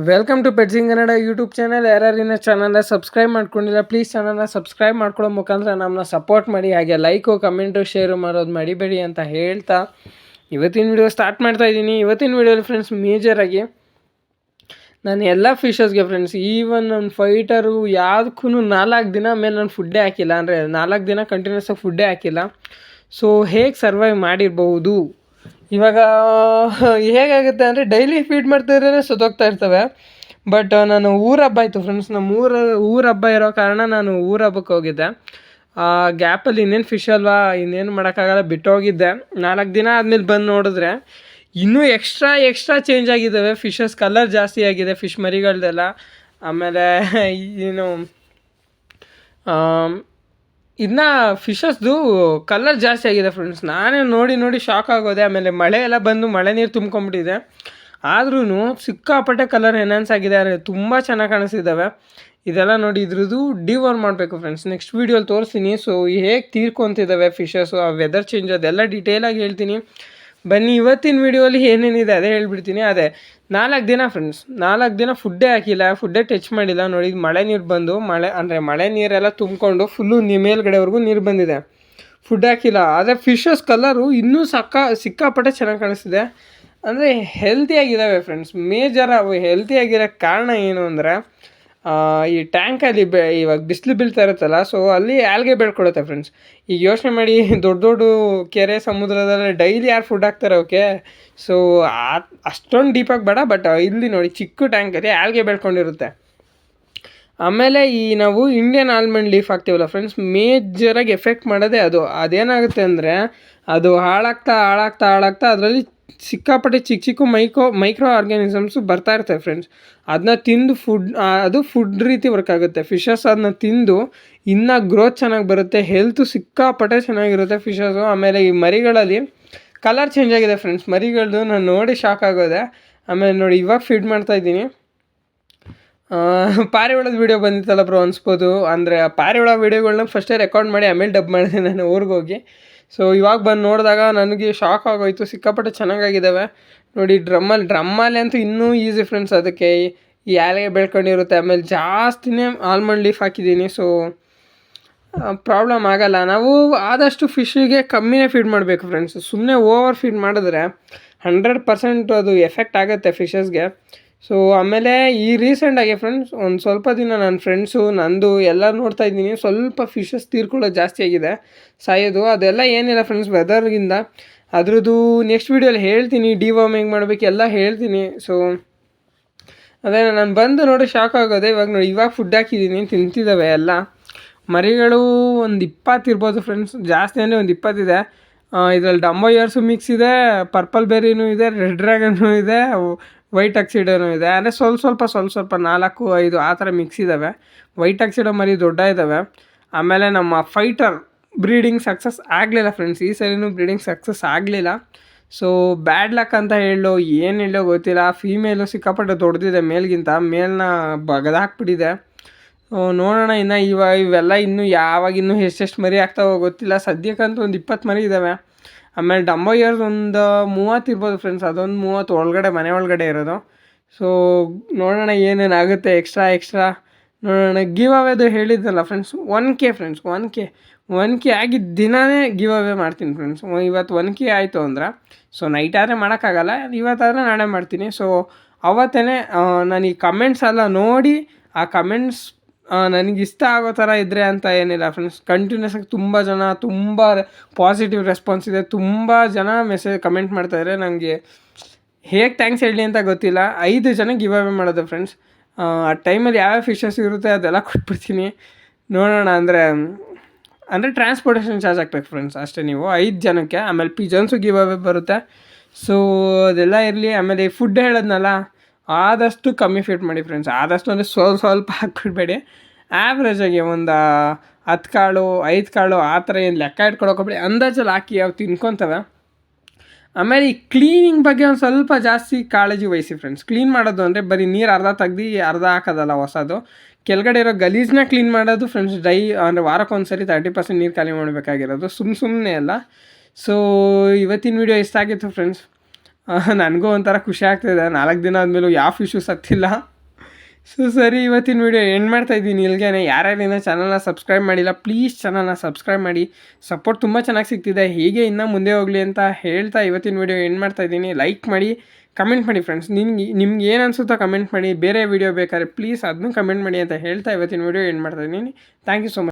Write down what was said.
Welcome to ಪೆಟ್ಸಿಂಗ್ Kannada YouTube channel. ಯಾರ್ಯಾರು ಇನ್ನೂ ಚಾನಲ್ನ ಸಬ್ಸ್ಕ್ರೈಬ್ ಮಾಡ್ಕೊಂಡಿಲ್ಲ ಪ್ಲೀಸ್ ಚಾನಲ್ನ ಸಬ್ಸ್ಕ್ರೈಬ್ ಮಾಡ್ಕೊಳ್ಳೋ ಮುಖಾಂತರ ನಮ್ಮನ್ನ ಸಪೋರ್ಟ್ ಮಾಡಿ. ಹಾಗೆ ಲೈಕು ಕಮೆಂಟು ಶೇರು ಮಾಡೋದು ಮಡಿಬೇಡಿ ಅಂತ ಹೇಳ್ತಾ ಇವತ್ತಿನ ವಿಡಿಯೋ ಸ್ಟಾರ್ಟ್ ಮಾಡ್ತಾ ಇದ್ದೀನಿ. ಇವತ್ತಿನ ವಿಡಿಯೋಲಿ ಫ್ರೆಂಡ್ಸ್ ಮೇಜರಾಗಿ ನಾನು ಎಲ್ಲ ಫಿಶಸ್ಗೆ ಫ್ರೆಂಡ್ಸ್ ಈವನ್ ನನ್ನ ಫೈಟರು ಯಾವುದಕ್ಕೂ 4 ದಿನ ಮೇಲೆ ನಾನು ಫುಡ್ಡೇ ಹಾಕಿಲ್ಲ, ಅಂದರೆ 4 ದಿನ ಕಂಟಿನ್ಯೂಸ್ ಆಗಿ ಫುಡ್ಡೇ ಹಾಕಿಲ್ಲ. ಸೊ ಹೇಗೆ ಸರ್ವೈವ್ ಮಾಡಿರ್ಬೋದು, ಇವಾಗ ಹೇಗಾಗುತ್ತೆ ಅಂದರೆ ಡೈಲಿ ಫೀಡ್ ಮಾಡ್ತಿದ್ರೆ ಸತ್ತೋಗ್ತಾ ಇರ್ತವೆ. ಬಟ್ ನಾನು ಊರ ಹಬ್ಬ ಆಯಿತು ಫ್ರೆಂಡ್ಸ್, ನಮ್ಮ ಊರ ಹಬ್ಬ ಇರೋ ಕಾರಣ ನಾನು ಊರ ಹಬ್ಬಕ್ಕೆ ಹೋಗಿದ್ದೆ. ಆ ಗ್ಯಾಪಲ್ಲಿ ಇನ್ನೇನು ಫಿಶ್ ಅಲ್ವಾ, ಇನ್ನೇನು ಮಾಡೋಕ್ಕಾಗಲ್ಲ, ಬಿಟ್ಟು ಹೋಗಿದ್ದೆ. 4 ದಿನ ಆದಮೇಲೆ ಬಂದು ನೋಡಿದ್ರೆ ಇನ್ನೂ ಎಕ್ಸ್ಟ್ರಾ ಚೇಂಜ್ ಆಗಿದ್ದಾವೆ. ಫಿಶಸ್ ಕಲರ್ ಜಾಸ್ತಿ ಆಗಿದೆ, ಫಿಶ್ ಮರಿಗಳದೆಲ್ಲ. ಆಮೇಲೆ ಏನು ಇದನ್ನ ಫಿಶಸ್ದು ಕಲರ್ ಜಾಸ್ತಿ ಆಗಿದೆ ಫ್ರೆಂಡ್ಸ್. ನಾನೇ ನೋಡಿ ಶಾಕ್ ಆಗೋದೆ. ಆಮೇಲೆ ಮಳೆ ಎಲ್ಲ ಬಂದು ಮಳೆ ನೀರು ತುಂಬ್ಕೊಂಬಿಟ್ಟಿದೆ, ಆದ್ರೂ ಸಿಕ್ಕಾಪಟ್ಟೆ ಕಲರ್ ಎನ್ಹಾನ್ಸ್ ಆಗಿದೆ, ಅಂದರೆ ತುಂಬ ಚೆನ್ನಾಗಿ ಕಾಣಿಸ್ತಿದ್ದಾವೆ. ಇದೆಲ್ಲ ನೋಡಿ ಇದ್ರದ್ದು ಡಿವರ್ಮ್ ಮಾಡಬೇಕು ಫ್ರೆಂಡ್ಸ್, ನೆಕ್ಸ್ಟ್ ವೀಡಿಯೋಲಿ ತೋರಿಸ್ತೀನಿ. ಸೊ ಹೇಗೆ ತೀರ್ಕೊತಿದ್ದಾವೆ ಫಿಶಸ್ಸು, ಆ ವೆದರ್ ಚೇಂಜ್ ಅದೆಲ್ಲ ಡೀಟೇಲಾಗಿ ಹೇಳ್ತೀನಿ. ಬನ್ನಿ ಇವತ್ತಿನ ವೀಡಿಯೋಲಿ ಏನೇನಿದೆ ಅದೇ ಹೇಳ್ಬಿಡ್ತೀನಿ. ಅದೇ 4 ದಿನ ಫ್ರೆಂಡ್ಸ್, 4 ದಿನ ಫುಡ್ಡೇ ಹಾಕಿಲ್ಲ, ಫುಡ್ಡೇ ಟಚ್ ಮಾಡಿಲ್ಲ. ನೋಡಿ ಮಳೆ ನೀರು ಬಂದು ಮಳೆ ನೀರೆಲ್ಲ ತುಂಬಿಕೊಂಡು ಫುಲ್ಲು ಮೇಲ್ಗಡೆವರೆಗೂ ನೀರು ಬಂದಿದೆ, ಫುಡ್ ಹಾಕಿಲ್ಲ. ಆದರೆ ಫಿಶಸ್ ಕಲರು ಇನ್ನೂ ಸಿಕ್ಕಾಪಟ್ಟೆ ಚೆನ್ನಾಗಿ ಕಾಣಿಸ್ತಿದೆ, ಅಂದರೆ ಹೆಲ್ತಿಯಾಗಿದ್ದಾವೆ ಫ್ರೆಂಡ್ಸ್. ಮೇಜರ್ ಅವು ಹೆಲ್ತಿಯಾಗಿರೋ ಕಾರಣ ಏನು ಅಂದರೆ ಈ ಟ್ಯಾಂಕಲ್ಲಿ ಇವಾಗ ಬಿಸಿಲು ಬೀಳ್ತಾ ಇರುತ್ತಲ್ಲ, ಸೊ ಅಲ್ಲಿ ಆಲ್ಗೆ ಬೆಳ್ಕೊಳುತ್ತೆ ಫ್ರೆಂಡ್ಸ್. ಈಗ ಯೋಚನೆ ಮಾಡಿ, ದೊಡ್ಡ ಕೆರೆ ಸಮುದ್ರದಲ್ಲಿ ಡೈಲಿ ಯಾರು ಫುಡ್ ಹಾಕ್ತಾರೆ ಓಕೆ. ಸೊ ಅಷ್ಟೊಂದು ಡೀಪಾಗಿ ಬೇಡ, ಬಟ್ ಇಲ್ಲಿ ನೋಡಿ ಚಿಕ್ಕ ಟ್ಯಾಂಕಲ್ಲಿ ಆಲ್ಗೆ ಬೆಳ್ಕೊಂಡಿರುತ್ತೆ. ಆಮೇಲೆ ನಾವು ಇಂಡಿಯನ್ ಆಲ್ಮಂಡ್ ಲೀಫ್ ಹಾಕ್ತೀವಲ್ಲ ಫ್ರೆಂಡ್ಸ್, ಮೇಜರಾಗಿ ಎಫೆಕ್ಟ್ ಮಾಡೋದೇ ಅದು. ಅದೇನಾಗುತ್ತೆ ಅಂದರೆ ಅದು ಹಾಳಾಗ್ತಾ ಅದರಲ್ಲಿ ಸಿಕ್ಕಾಪಟ್ಟೆ ಚಿಕ್ಕ ಮೈಕ್ರೋ ಆರ್ಗ್ಯಾನಿಸಮ್ಸು ಬರ್ತಾ ಇರ್ತವೆ ಫ್ರೆಂಡ್ಸ್. ಅದನ್ನ ತಿಂದು ಅದು ಫುಡ್ ರೀತಿ ವರ್ಕ್ ಆಗುತ್ತೆ. ಫಿಶಸ್ ಅದನ್ನ ತಿಂದು ಇನ್ನೂ ಗ್ರೋತ್ ಚೆನ್ನಾಗಿ ಬರುತ್ತೆ, ಹೆಲ್ತು ಸಿಕ್ಕಾಪಟ್ಟೆ ಚೆನ್ನಾಗಿರುತ್ತೆ ಫಿಶಸ್ಸು. ಆಮೇಲೆ ಈ ಮರಿಗಳಲ್ಲಿ ಕಲರ್ ಚೇಂಜ್ ಆಗಿದೆ ಫ್ರೆಂಡ್ಸ್, ಮರಿಗಳದ್ದು ನಾನು ನೋಡಿ ಶಾಕ್ ಆಗೋದೆ. ಆಮೇಲೆ ನೋಡಿ ಇವಾಗ ಫೀಡ್ ಮಾಡ್ತಾಯಿದ್ದೀನಿ. ಪಾರಿವಾಳದ ವೀಡಿಯೋ ಬಂದಿತ್ತಲ್ಲ ಬ್ರೋ ಅನ್ಸ್ಬೋದು, ಅಂದರೆ ಪಾರಿವಾಳ ವೀಡಿಯೋಗಳನ್ನ ಫಸ್ಟೇ ರೆಕಾರ್ಡ್ ಮಾಡಿ ಆಮೇಲೆ ಡಬ್ ಮಾಡಿದೆ ನಾನು ಊರಿಗೆ ಹೋಗಿ. ಸೊ ಇವಾಗ ಬಂದು ನೋಡಿದಾಗ ನನಗೆ ಶಾಕ್ ಆಗೋಯ್ತು, ಸಿಕ್ಕಾಪಟ್ಟೆ ಚೆನ್ನಾಗಿದ್ದಾವೆ. ನೋಡಿ ಡ್ರಮ್ಮಲ್ಲಿ ಅಂತೂ ಇನ್ನೂ ಈಸಿ ಫ್ರೆಂಡ್ಸ್, ಅದಕ್ಕೆ ಈ ಆಲ್ಗೆ ಬೆಳ್ಕೊಂಡಿರುತ್ತೆ. ಆಮೇಲೆ ಜಾಸ್ತಿನೇ ಆಲ್ಮಂಡ್ ಲೀಫ್ ಹಾಕಿದ್ದೀನಿ, ಸೊ ಪ್ರಾಬ್ಲಮ್ ಆಗಲ್ಲ. ನಾವು ಆದಷ್ಟು ಫಿಶ್ಶಿಗೆ ಕಮ್ಮಿನೇ ಫೀಡ್ ಮಾಡಬೇಕು ಫ್ರೆಂಡ್ಸ್, ಸುಮ್ಮನೆ ಓವರ್ ಫೀಡ್ ಮಾಡಿದ್ರೆ 100% ಅದು ಎಫೆಕ್ಟ್ ಆಗುತ್ತೆ ಫಿಶಸ್ಗೆ. ಸೊ ಆಮೇಲೆ ಈ ರೀಸೆಂಟಾಗಿ ಫ್ರೆಂಡ್ಸ್ ಒಂದು ಸ್ವಲ್ಪ ದಿನ ನನ್ನ ಫ್ರೆಂಡ್ಸು ನಂದು ಎಲ್ಲ ನೋಡ್ತಾ ಇದ್ದೀನಿ, ಸ್ವಲ್ಪ ಫಿಶಸ್ ತೀರ್ಕೊಳ್ಳೋದು ಜಾಸ್ತಿ ಆಗಿದೆ, ಸಾಯೋದು. ಅದೆಲ್ಲ ಏನಿಲ್ಲ ಫ್ರೆಂಡ್ಸ್, ವೆದರ್ಗಿಂದ. ಅದ್ರದ್ದು ನೆಕ್ಸ್ಟ್ ವೀಡಿಯೋಲಿ ಹೇಳ್ತೀನಿ, ಡಿವಾರ್ಮ್ ಹೆಂಗೆ ಮಾಡಬೇಕು ಎಲ್ಲ ಹೇಳ್ತೀನಿ. ಸೊ ಅದೇ ನಾನು ಬಂದು ನೋಡಿ ಶಾಕ್ ಆಗೋದೆ. ಇವಾಗ ಫುಡ್ ಹಾಕಿದ್ದೀನಿ, ತಿಂತಿದ್ದಾವೆ ಎಲ್ಲ. ಮರಿಗಳು ಒಂದು 20 ಇರ್ಬೋದು ಫ್ರೆಂಡ್ಸ್, ಜಾಸ್ತಿ ಅಂದರೆ ಒಂದು 20 ಇದೆ. ಇದರಲ್ಲಿ ಡಂಬೋ ಇಯರ್ಸು ಮಿಕ್ಸ್ ಇದೆ, ಪರ್ಪಲ್ ಬೆರಿನೂ ಇದೆ, ರೆಡ್ ಡ್ರ್ಯಾಗನ್ನು ಇದೆ, ವೈಟ್ ಟಕ್ಸಿಡೋನೂ ಇದೆ. ಅಂದರೆ ಸ್ವಲ್ಪ 4-5 ಆ ಥರ ಮಿಕ್ಸ್ ಇದ್ದಾವೆ. ವೈಟ್ ಟಕ್ಸಿಡೋ ಮರಿ ದೊಡ್ಡ ಇದ್ದಾವೆ. ಆಮೇಲೆ ನಮ್ಮ ಫೈಟರ್ ಬ್ರೀಡಿಂಗ್ ಸಕ್ಸಸ್ ಆಗಲಿಲ್ಲ ಫ್ರೆಂಡ್ಸ್, ಈ ಸರಿನೂ ಬ್ರೀಡಿಂಗ್ ಸಕ್ಸಸ್ ಆಗಲಿಲ್ಲ. ಸೊ ಬ್ಯಾಡ್ ಲಕ್ ಅಂತ ಏನು ಹೇಳೋ ಗೊತ್ತಿಲ್ಲ. ಫೀಮೇಲು ಸಿಕ್ಕಾಪಟ್ಟೆ ದೊಡ್ಡದಿದೆ, ಮೇಲ್ನ ಬಗದಾಕ್ಬಿಟ್ಟಿದೆ. ನೋಡೋಣ ಇನ್ನು ಇವೆಲ್ಲ ಇನ್ನೂ ಎಷ್ಟೆಷ್ಟು ಮರಿ ಆಗ್ತಾವೋ ಗೊತ್ತಿಲ್ಲ. ಸದ್ಯಕ್ಕಂತೂ ಒಂದು 20 ಮರಿ ಇದ್ದಾವೆ. ಆಮೇಲೆ ಡಂಬೋ ಇಯರ್ಸ್ ಒಂದು 30 ಇರ್ಬೋದು ಫ್ರೆಂಡ್ಸ್, ಅದೊಂದು 30 ಮನೆ ಒಳಗಡೆ ಇರೋದು. ಸೊ ನೋಡೋಣ ಏನೇನಾಗುತ್ತೆ ಎಕ್ಸ್ಟ್ರಾ ನೋಡೋಣ. ಗಿವ್ ಅವೇದು ಹೇಳಿದ್ನಲ್ಲ ಫ್ರೆಂಡ್ಸ್, 1K ಫ್ರೆಂಡ್ಸ್, 1K ಆಗಿದ್ದ ದಿನವೇ ಗಿವ್ ಅವೇ ಮಾಡ್ತೀನಿ ಫ್ರೆಂಡ್ಸ್. ಇವತ್ತು 1K ಆಯಿತು ಅಂದ್ರೆ, ಸೊ ನೈಟ್ ಆದರೆ ಮಾಡೋಕ್ಕಾಗಲ್ಲ, ಇವತ್ತಾದರೆ ನಾಳೆ ಮಾಡ್ತೀನಿ. ಸೊ ಅವತ್ತೇ ನಾನು ಈ ಕಮೆಂಟ್ಸ್ ಎಲ್ಲ ನೋಡಿ, ಆ ಕಮೆಂಟ್ಸ್ ನನಗೆ ಇಷ್ಟ ಆಗೋ ಥರ ಇದ್ದರೆ ಅಂತ ಏನಿಲ್ಲ ಫ್ರೆಂಡ್ಸ್, ಕಂಟಿನ್ಯೂಸ್ ಆಗಿ ತುಂಬ ಪಾಸಿಟಿವ್ ರೆಸ್ಪಾನ್ಸ್ ಇದೆ. ತುಂಬ ಜನ ಕಮೆಂಟ್ ಮಾಡ್ತಾಯಿದ್ದಾರೆ. ನನಗೆ ಹೇಗೆ ಥ್ಯಾಂಕ್ಸ್ ಹೇಳಲಿ ಅಂತ ಗೊತ್ತಿಲ್ಲ. 5 ಜನ ಗಿವ್ ಅವೇ ಮಾಡೋದು ಫ್ರೆಂಡ್ಸ್. ಆ ಟೈಮಲ್ಲಿ ಯಾವ್ಯಾವ ಫಿಶಸ್ ಇರುತ್ತೆ ಅದೆಲ್ಲ ಕೊಟ್ಬಿಡ್ತೀನಿ. ನೋಡೋಣ, ಅಂದರೆ ಟ್ರಾನ್ಸ್ಪೋರ್ಟೇಷನ್ ಚಾರ್ಜ್ ಹಾಕ್ಬೇಕು ಫ್ರೆಂಡ್ಸ್ ಅಷ್ಟೇ ನೀವು 5 ಜನಕ್ಕೆ. ಆಮೇಲೆ ಪಿಜನ್ಸು ಗಿವ್ ಅವೇ ಬರುತ್ತೆ. ಸೊ ಅದೆಲ್ಲ ಇರಲಿ. ಆಮೇಲೆ ಈ ಫುಡ್ ಹೇಳೋದ್ನಲ್ಲ, ಆದಷ್ಟು ಕಮ್ಮಿ ಫೀಡ್ ಮಾಡಿ ಫ್ರೆಂಡ್ಸ್, ಆದಷ್ಟು ಅಂದರೆ ಸ್ವಲ್ಪ ಹಾಕ್ಬಿಡ್ಬೇಡಿ. ಆ್ಯಾವ್ರೇಜಾಗಿ ಒಂದು 10 ಕಾಳು 5 ಕಾಳು ಆ ಥರ ಏನು ಲೆಕ್ಕ ಇಟ್ಕೊಳಕೋಬೇಡಿ, ಅಂದಾಜಲ್ಲಿ ಹಾಕಿ ಅವು ತಿನ್ಕೊತವೆ. ಆಮೇಲೆ ಈ ಕ್ಲೀನಿಂಗ್ ಬಗ್ಗೆ ಒಂದು ಸ್ವಲ್ಪ ಜಾಸ್ತಿ ಕಾಳಜಿ ವಹಿಸಿ ಫ್ರೆಂಡ್ಸ್. ಕ್ಲೀನ್ ಮಾಡೋದು ಅಂದರೆ ಬರೀ ನೀರು ಅರ್ಧ ತೆಗ್ದು ಅರ್ಧ ಹಾಕೋದಲ್ಲ, ಹೊಸದು ಕೆಳಗಡೆ ಇರೋ ಗಲೀಜನ್ನ ಕ್ಲೀನ್ ಮಾಡೋದು ಫ್ರೆಂಡ್ಸ್. ಅಂದರೆ ವಾರಕ್ಕೊಂದ್ಸರಿ 30% ನೀರು ಖಾಲಿ ಮಾಡಬೇಕಾಗಿರೋದು, ಸುಮ್ಮನೆ ಅಲ್ಲ. ಸೊ ಇವತ್ತಿನ ವೀಡಿಯೋ ಇಷ್ಟ ಆಗಿತ್ತು ಫ್ರೆಂಡ್ಸ್. ನನಗೂ ಒಂಥರ ಖುಷಿ ಆಗ್ತಾಯಿದೆ 4 ದಿನ ಆದಮೇಲೂ ಯಾವ ಫಿಶು ಸತ್ತಿಲ್ಲ. ಸೊ ಸರಿ, ಇವತ್ತಿನ ವೀಡಿಯೋ ಎಂಡ್ ಮಾಡ್ತಾಯಿದ್ದೀನಿ ಇಲ್ಲಿಗೆ. ಯಾರ್ಯಾರು ಇನ್ನೂ ಚಾನಲ್ನ ಸಬ್ಸ್ಕ್ರೈಬ್ ಮಾಡಿಲ್ಲ ಪ್ಲೀಸ್ ಚಾನಲ್ನ ಸಬ್ಸ್ಕ್ರೈಬ್ ಮಾಡಿ. ಸಪೋರ್ಟ್ ತುಂಬ ಚೆನ್ನಾಗಿ ಸಿಗ್ತಿದೆ, ಹೀಗೆ ಇನ್ನೂ ಮುಂದೆ ಹೋಗಲಿ ಅಂತ ಹೇಳ್ತಾ ಇವತ್ತಿನ ವೀಡಿಯೋ ಎಂಡ್ ಮಾಡ್ತಾಯಿದ್ದೀನಿ. ಲೈಕ್ ಮಾಡಿ, ಕಮೆಂಟ್ ಮಾಡಿ ಫ್ರೆಂಡ್ಸ್. ನಿಮ್ಗೆ ಏನು ಅನಿಸುತ್ತೋ ಕಮೆಂಟ್ ಮಾಡಿ. ಬೇರೆ ವೀಡಿಯೋ ಬೇಕಾದ್ರೆ ಪ್ಲೀಸ್ ಅದನ್ನೂ ಕಮೆಂಟ್ ಮಾಡಿ ಅಂತ ಹೇಳ್ತಾ ಇವತ್ತಿನ ವೀಡಿಯೋ ಎಂಡ್ ಮಾಡ್ತಾಯಿದ್ದೀನಿ. Thank you so much.